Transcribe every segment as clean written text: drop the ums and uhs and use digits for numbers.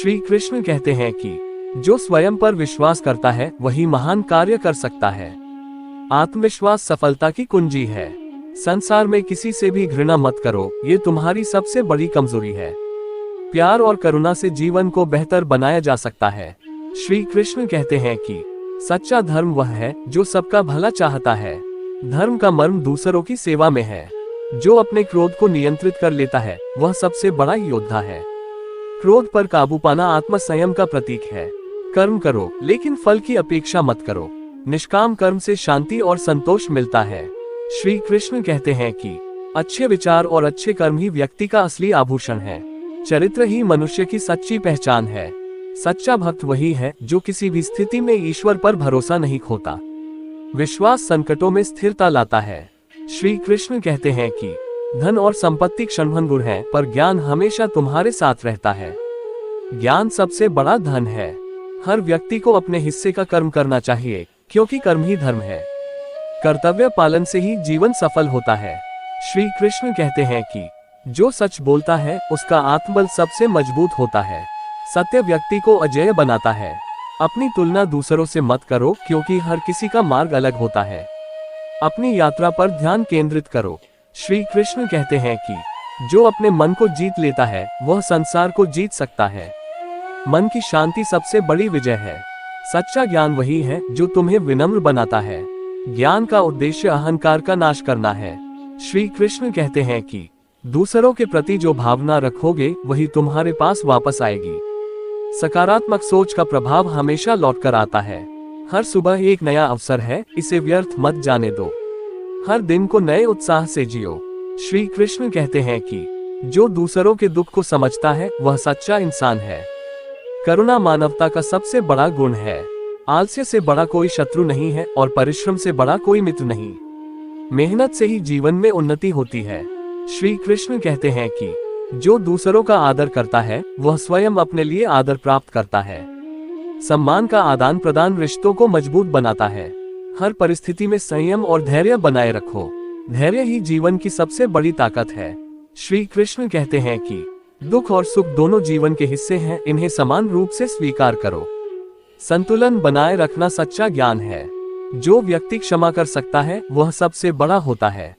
श्री कृष्ण कहते हैं कि जो स्वयं पर विश्वास करता है वही महान कार्य कर सकता है। आत्मविश्वास सफलता की कुंजी है। संसार में किसी से भी घृणा मत करो, ये तुम्हारी सबसे बड़ी कमजोरी है। प्यार और करुणा से जीवन को बेहतर बनाया जा सकता है। श्री कृष्ण कहते हैं कि सच्चा धर्म वह है जो सबका भला चाहता है। धर्म का मर्म दूसरों की सेवा में है। जो अपने क्रोध को नियंत्रित कर लेता है वह सबसे बड़ा योद्धा है। क्रोध पर काबू पाना आत्मसंयम का प्रतीक है। कर्म करो लेकिन फल की अपेक्षा मत करो। निष्काम कर्म से शांति और संतोष मिलता है। श्री कृष्ण कहते हैं कि अच्छे विचार और अच्छे कर्म ही व्यक्ति का असली आभूषण है। चरित्र ही मनुष्य की सच्ची पहचान है। सच्चा भक्त वही है जो किसी भी स्थिति में ईश्वर पर भरोसा नहीं खोता। विश्वास संकटों में स्थिरता लाता है। श्री कृष्ण कहते हैं कि धन और संपत्ति क्षणभंगुर है, पर ज्ञान हमेशा तुम्हारे साथ रहता है। ज्ञान सबसे बड़ा धन है। हर व्यक्ति को अपने हिस्से का कर्म करना चाहिए, क्योंकि कर्म ही धर्म है। कर्तव्य पालन से ही जीवन सफल होता है। श्री कृष्ण कहते हैं कि जो सच बोलता है उसका आत्मबल सबसे मजबूत होता है। सत्य व्यक्ति को अजेय बनाता है। अपनी तुलना दूसरों से मत करो, क्योंकि हर किसी का मार्ग अलग होता है। अपनी यात्रा पर ध्यान केंद्रित करो। श्री कृष्ण कहते हैं कि जो अपने मन को जीत लेता है वह संसार को जीत सकता है। मन की शांति सबसे बड़ी विजय है। सच्चा ज्ञान वही है जो तुम्हें विनम्र बनाता है। ज्ञान का उद्देश्य अहंकार का नाश करना है। श्री कृष्ण कहते हैं कि दूसरों के प्रति जो भावना रखोगे वही तुम्हारे पास वापस आएगी। सकारात्मक सोच का प्रभाव हमेशा लौटकर आता है। हर सुबह एक नया अवसर है, इसे व्यर्थ मत जाने दो। हर दिन को नए उत्साह से जियो। श्री कृष्ण कहते हैं कि जो दूसरों के दुख को समझता है वह सच्चा इंसान है। करुणा मानवता का सबसे बड़ा गुण है। आलस्य से बड़ा कोई शत्रु नहीं है और परिश्रम से बड़ा कोई मित्र नहीं। मेहनत से ही जीवन में उन्नति होती है। श्री कृष्ण कहते हैं कि जो दूसरों का आदर करता है वह स्वयं अपने लिए आदर प्राप्त करता है। सम्मान का आदान प्रदान रिश्तों को मजबूत बनाता है। हर परिस्थिति में संयम और धैर्य बनाए रखो। धैर्य ही जीवन की सबसे बड़ी ताकत है। श्री कृष्ण कहते हैं कि दुख और सुख दोनों जीवन के हिस्से हैं, इन्हें समान रूप से स्वीकार करो। संतुलन बनाए रखना सच्चा ज्ञान है। जो व्यक्ति क्षमा कर सकता है वह सबसे बड़ा होता है।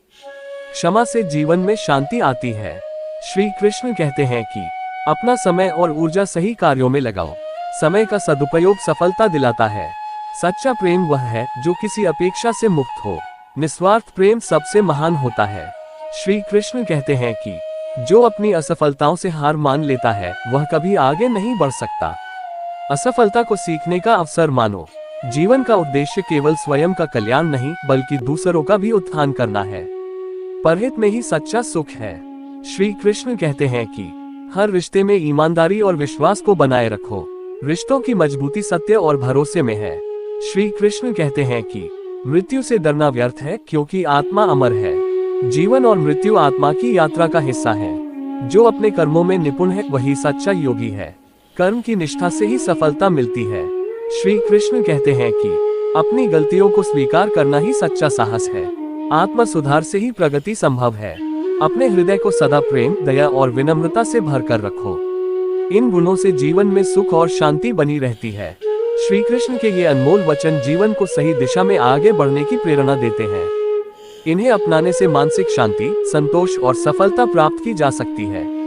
क्षमा से जीवन में शांति आती है। श्री कृष्ण कहते हैं कि अपना समय और ऊर्जा सही कार्यों में लगाओ। समय का सदुपयोग सफलता दिलाता है। सच्चा प्रेम वह है जो किसी अपेक्षा से मुक्त हो। निस्वार्थ प्रेम सबसे महान होता है। श्री कृष्ण कहते हैं कि जो अपनी असफलताओं से हार मान लेता है वह कभी आगे नहीं बढ़ सकता। असफलता को सीखने का अवसर मानो। जीवन का उद्देश्य केवल स्वयं का कल्याण नहीं बल्कि दूसरों का भी उत्थान करना है। परहित में ही सच्चा सुख है। श्री कृष्ण कहते हैं कि हर रिश्ते में ईमानदारी और विश्वास को बनाए रखो। रिश्तों की मजबूती सत्य और भरोसे में है। श्री कृष्ण कहते हैं कि मृत्यु से डरना व्यर्थ है, क्योंकि आत्मा अमर है। जीवन और मृत्यु आत्मा की यात्रा का हिस्सा है। जो अपने कर्मों में निपुण है वही सच्चा योगी है। कर्म की निष्ठा से ही सफलता मिलती है। श्री कृष्ण कहते हैं कि अपनी गलतियों को स्वीकार करना ही सच्चा साहस है। आत्म सुधार से ही प्रगति संभव है। अपने हृदय को सदा प्रेम, दया और विनम्रता से भरकर रखो। इन गुणों से जीवन में सुख और शांति बनी रहती है। श्री कृष्ण के ये अनमोल वचन जीवन को सही दिशा में आगे बढ़ने की प्रेरणा देते हैं। इन्हें अपनाने से मानसिक शांति, संतोष और सफलता प्राप्त की जा सकती है।